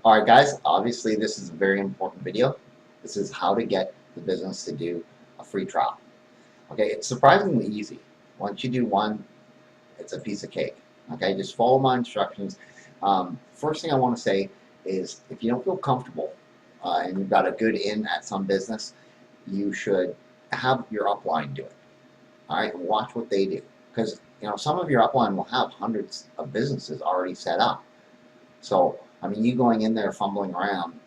All right, guys, obviously this is a very important video. This is how to get the business to do a free trial. Okay, it's surprisingly easy. Once you do one, it's a piece of cake. Okay, just follow my instructions. First thing I want to say is if you don't feel comfortable and you've got a good in at some business, you should have your upline do it. All right, and watch what they do. Because some of your upline will have hundreds of businesses already set up. So, I mean, you going in there fumbling around,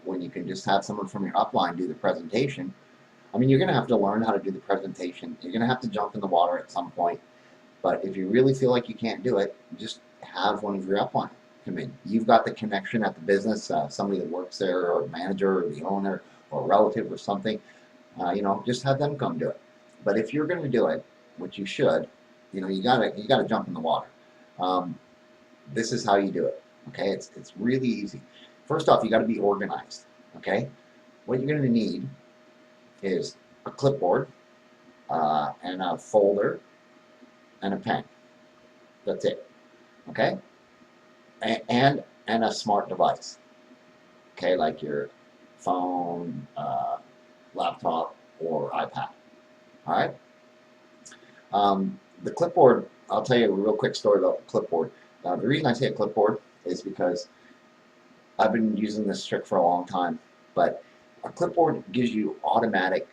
when you can just have someone from your upline do the presentation. I mean, you're going to have to learn how to do the presentation. You're going to have to jump in the water at some point. But if you really feel like you can't do it, just have one of your upline come in. You've got the connection at the business, somebody that works there, or a manager, or the owner, or a relative, or something. Just have them come do it. But if you're going to do it, which you should, you gotta jump in the water. This is how you do it. Okay, it's really easy. First off, you got to be organized. Okay, what you're going to need is a clipboard and a folder and a pen. That's it. Okay, and a smart device. Okay, like your phone, laptop, or iPad. All right. The clipboard. I'll tell you a real quick story about the clipboard. The reason I say a clipboard is because I've been using this trick for a long time, but a clipboard gives you automatic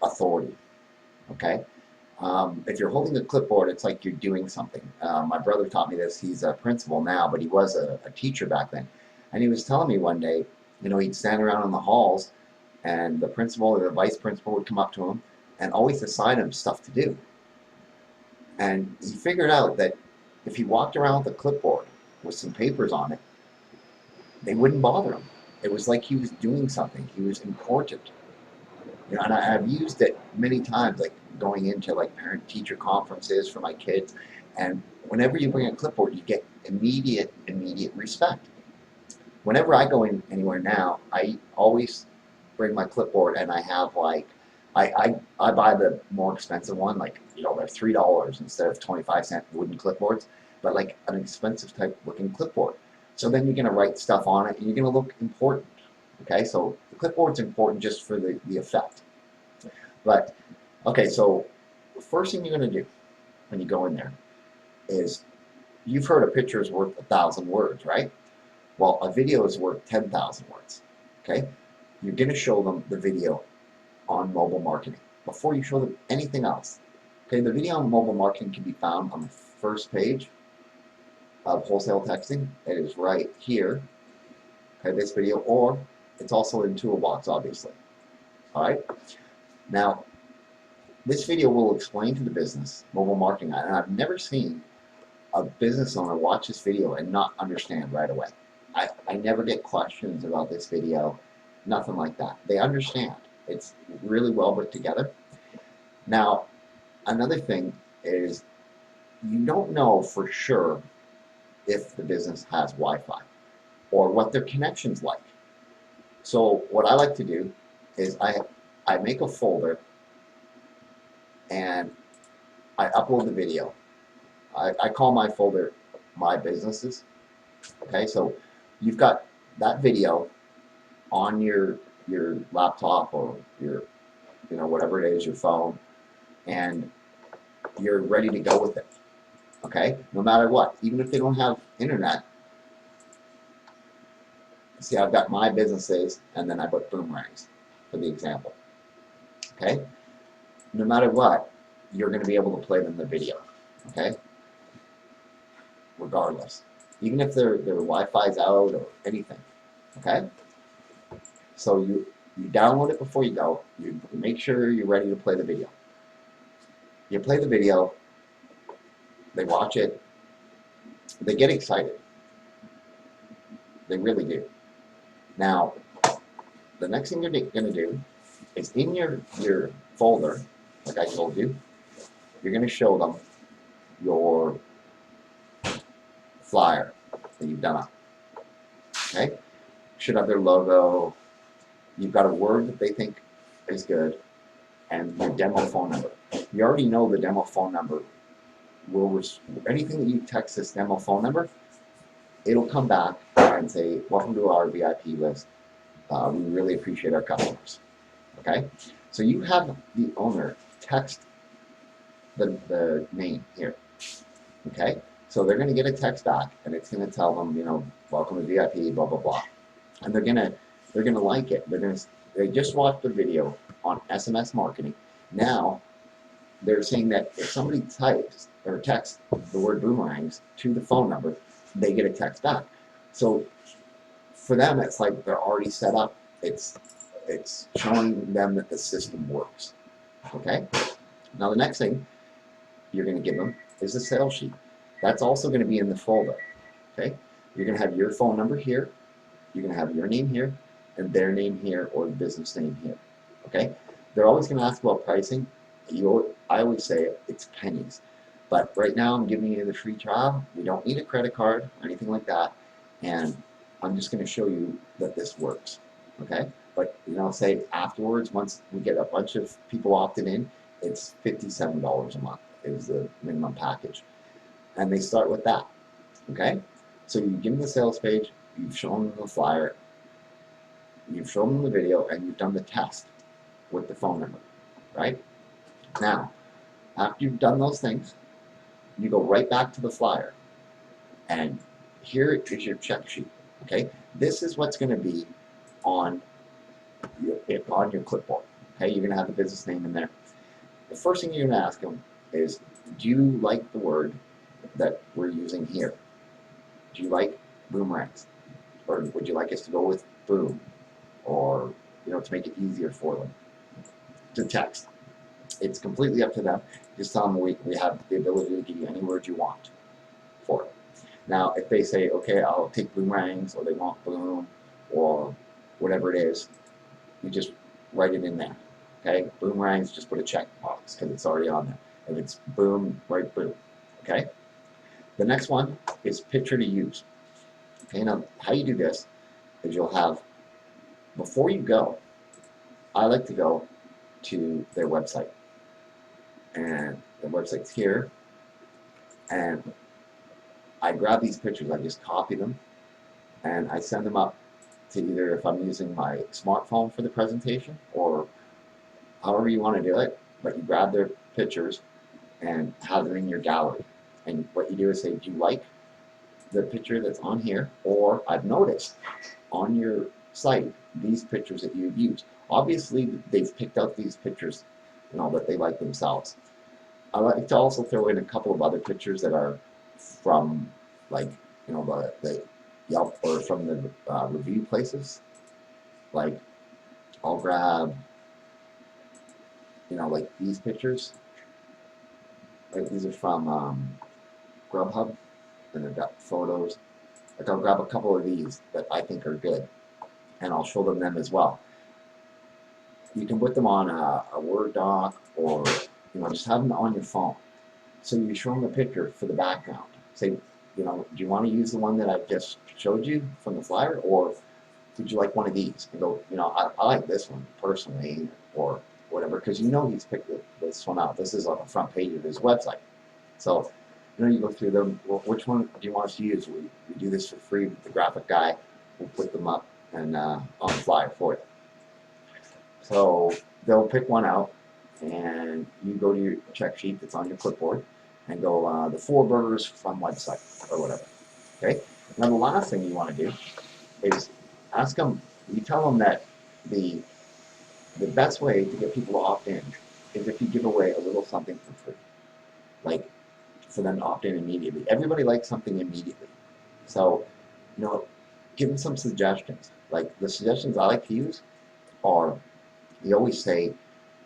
authority. Okay. If you're holding a clipboard, it's like you're doing something. My brother taught me this. He's a principal now, but he was a teacher back then. And he was telling me one day, he'd stand around in the halls, and the principal or the vice principal would come up to him and always assign him stuff to do. And he figured out that if he walked around with a clipboard with some papers on it, they wouldn't bother him. It was like he was doing something. He was important. And I've used it many times, like going into like parent-teacher conferences for my kids. And whenever you bring a clipboard, you get immediate respect. Whenever I go in anywhere now, I always bring my clipboard, and I have like I buy the more expensive one, like they're $3 instead of 25-cent wooden clipboards, but like an expensive type looking clipboard. So then you're gonna write stuff on it, and you're gonna look important. Okay, so the clipboard's important just for the effect. But okay, so the first thing you're gonna do when you go in there is, you've heard a picture is worth 1,000 words, right? Well, a video is worth 10,000 words. Okay, you're gonna show them the video on mobile marketing before you show them anything else. Okay, the video on mobile marketing can be found on the first page of Wholesale Texting. It is right here. Okay, this video, or it's also in Toolbox, obviously. All right. Now, this video will explain to the business mobile marketing, and I've never seen a business owner watch this video and not understand right away. I never get questions about this video, nothing like that. They understand. It's really well put together. Now, another thing is, you don't know for sure if the business has Wi-Fi or what their connection's like. So what I like to do is I make a folder and I upload the video. I call my folder My Businesses. Okay, so you've got that video on your laptop or your whatever it is, your phone, and you're ready to go with it. Okay, no matter what, even if they don't have internet. See, I've got My Businesses, and then I put Boomerangs for the example. Okay, no matter what, you're going to be able to play them the video. Okay, regardless, even if their Wi-Fi's out or anything. Okay, so you download it before you go. You make sure you're ready to play the video. You play the video. They watch it. They get excited. They really do. Now, the next thing you're going to do is, in your folder, like I told you, you're going to show them your flyer that you've done up. Okay? Should have their logo. You've got a word that they think is good, and your demo phone number. You already know the demo phone number will anything that you text this demo phone number, it'll come back and say, welcome to our VIP list. We really appreciate our customers. Okay? So you have the owner text the name here. Okay? So they're going to get a text back, and it's going to tell them, welcome to VIP, blah, blah, blah. And they're gonna like it. They just watched the video on SMS marketing. Now they're saying that if somebody types or texts the word boomerangs to the phone number, they get a text back. So for them, it's like they're already set up. It's showing them that the system works. Okay. Now the next thing you're going to give them is a sales sheet. That's also going to be in the folder. Okay. You're going to have your phone number here. You're going to have your name here and their name here, or the business name here. Okay. They're always going to ask about pricing. I always say it's pennies. But right now I'm giving you the free trial. We don't need a credit card or anything like that. And I'm just going to show you that this works. Okay. But say afterwards, once we get a bunch of people opted in, it's $57 a month is the minimum package. And they start with that. Okay. So you give them the sales page, you've shown them the flyer, you've shown them the video, and you've done the test with the phone number, right? Now, after you've done those things, you go right back to the flyer, and here is your check sheet, okay? This is what's going to be on your clipboard, okay? You're going to have the business name in there. The first thing you're going to ask them is, do you like the word that we're using here? Do you like boomerangs? Or would you like us to go with boom? Or, to make it easier for them to text. It's completely up to them. Just tell them we have the ability to give you any word you want for it. Now, if they say, okay, I'll take boomerangs, or they want boom, or whatever it is, you just write it in there. Okay? Boomerangs, just put a check box because it's already on there. If it's boom, write boom. Okay? The next one is picture to use. Okay, now how you do this is you'll have, before you go, I like to go to their website. And the website's here. And I grab these pictures, I just copy them, and I send them up to either, if I'm using my smartphone for the presentation, or however you want to do it, but you grab their pictures and have them in your gallery. And what you do is say, do you like the picture that's on here? Or I've noticed on your site these pictures that you've used. Obviously, they've picked out these pictures, that they like themselves. I like to also throw in a couple of other pictures that are from, like, the Yelp, or from the review places. Like, I'll grab, like these pictures. Right, these are from Grubhub, and they've got photos. Like, I'll grab a couple of these that I think are good, and I'll show them as well. You can put them on a Word doc, or just have them on your phone. So you show them a picture for the background. Say, do you want to use the one that I just showed you from the flyer, or would you like one of these? And go, I like this one personally, or whatever, because he's picked this one out. This is on the front page of his website. So, you go through them. Well, which one do you want us to use? We do this for free with the graphic guy. We'll put them up and on the flyer for you. So they'll pick one out, and you go to your check sheet that's on your clipboard and go, the 4 burgers from website, or whatever. Okay? Now the last thing you want to do is ask them, you tell them that the best way to get people to opt in is if you give away a little something for free. Like, for them to opt in immediately. Everybody likes something immediately. So, give them some suggestions. Like, the suggestions I like to use are, you always say,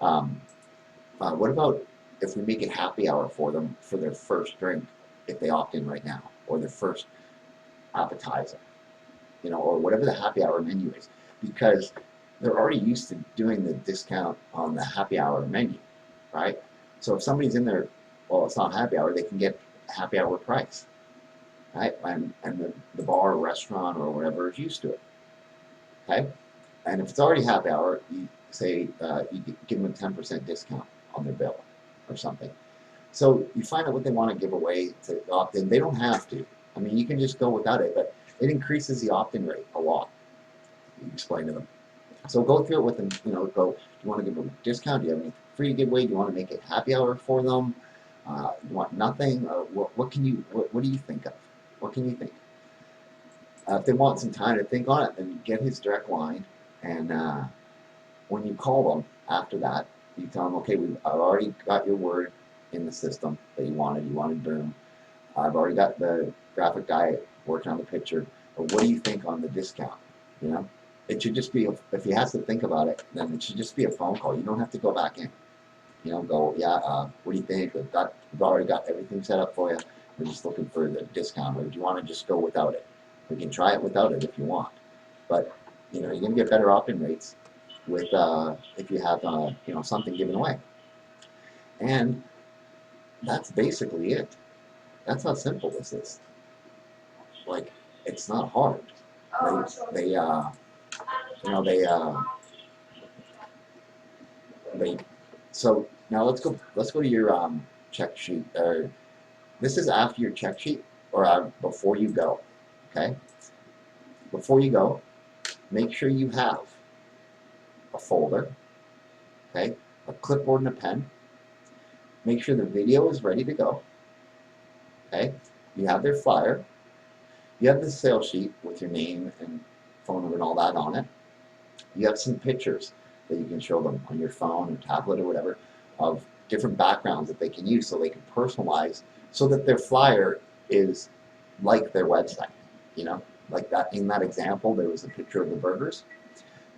what about if we make it happy hour for them for their first drink, if they opt in right now, or their first appetizer, or whatever the happy hour menu is, because they're already used to doing the discount on the happy hour menu, right? So if somebody's in there, well, it's not happy hour, they can get a happy hour price, right? And the bar or restaurant or whatever is used to it, okay? And if it's already happy hour, you say you give them a 10% discount on their bill or something. So you find out what they want to give away to opt in. They don't have to. I mean, you can just go without it, but it increases the opt-in rate a lot. You explain to them. So go through it with them, go, do you want to give them a discount? Do you have any free giveaway? Do you want to make it happy hour for them? You want nothing? What do you think of? What can you think? If they want some time to think on it, then you get his direct line, and when you call them after that, you tell them, okay, I've already got your word in the system that you wanted Boom. I've already got the graphic guy working on the picture, but what do you think on the discount? It should just be, if he has to think about it, then it should just be a phone call. You don't have to go back in. Go, yeah, what do you think? We've already got everything set up for you. We're just looking for the discount, or do you want to just go without it? We can try it without it if you want, but you're going to get better opt-in rates with if you have something given away. And that's basically it. That's how simple this is. Like, it's not hard. So now let's go to your check sheet. This is after your check sheet, or before you go. Okay? Before you go, make sure you have a folder, okay, a clipboard and a pen. Make sure the video is ready to go. Okay? You have their flyer. You have the sales sheet with your name and phone number and all that on it. You have some pictures that you can show them on your phone or tablet or whatever of different backgrounds that they can use, so they can personalize, so that their flyer is like their website. Like that, in that example, there was a picture of the burgers.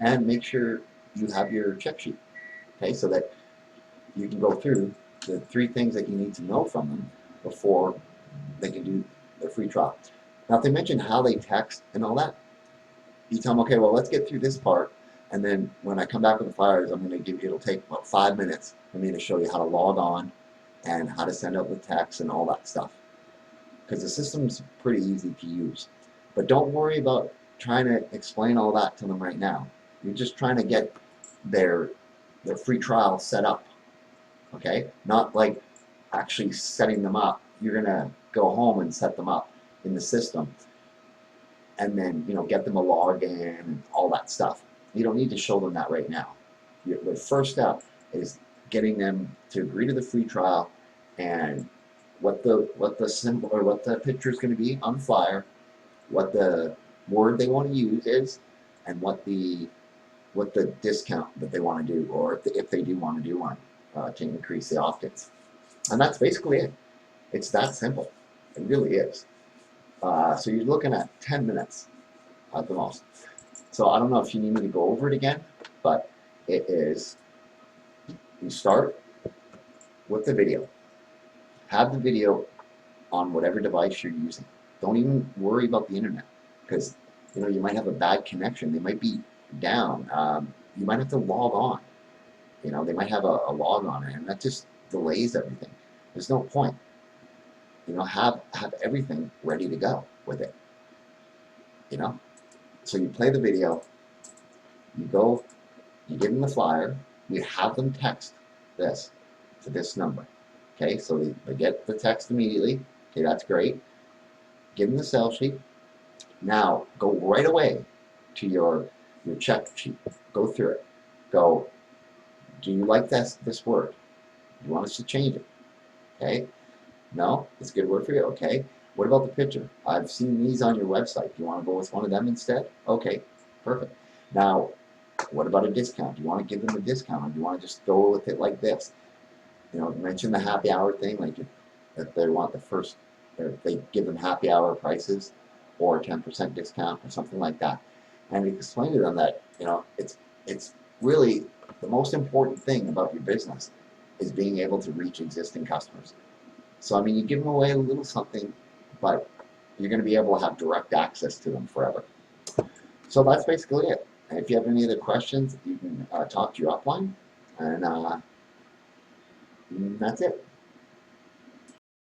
And make sure you have your check sheet, okay, so that you can go through the 3 things that you need to know from them before they can do their free trial. Now, if they mention how they text and all that, you tell them, okay, well, let's get through this part, and then when I come back with the flyers, I'm going to give you, it'll take about 5 minutes for me to show you how to log on and how to send out the text and all that stuff, because the system's pretty easy to use. But don't worry about trying to explain all that to them right now. You're just trying to get their free trial set up, okay? Not like actually setting them up. You're gonna go home and set them up in the system, and then get them a login and all that stuff. You don't need to show them that right now. The first step is getting them to agree to the free trial, and what the symbol or what the picture is going to be on the flyer, what the word they want to use is, and what the discount that they want to do, or if they do want to do one to increase the opt-ins. And that's basically it. It's that simple. It really is. So you're looking at 10 minutes at the most. So I don't know if you need me to go over it again, but it is, you start with the video. Have the video on whatever device you're using. Don't even worry about the internet, because you might have a bad connection. They might be down. You might have to log on. They might have a log on it, and that just delays everything. There's no point. Have everything ready to go with it. So you play the video, you go, you give them the flyer, you have them text this to this number. Okay, so they get the text immediately. Okay, that's great. Give them the sales sheet. Now go right away to your check sheet. Go through it. Go, do you like this word? Do you want us to change it? Okay. No, it's a good word for you. Okay. What about the picture? I've seen these on your website. Do you want to go with one of them instead? Okay, perfect. Now, what about a discount? Do you want to give them a discount, or do you want to just go with it like this? Mention the happy hour thing, like if they want the first, or if they give them happy hour prices, or 10% discount, or something like that. And explain to them that it's really the most important thing about your business is being able to reach existing customers. So I mean, you give them away a little something, but you're going to be able to have direct access to them forever. So that's basically it. And if you have any other questions, you can talk to your upline, and that's it.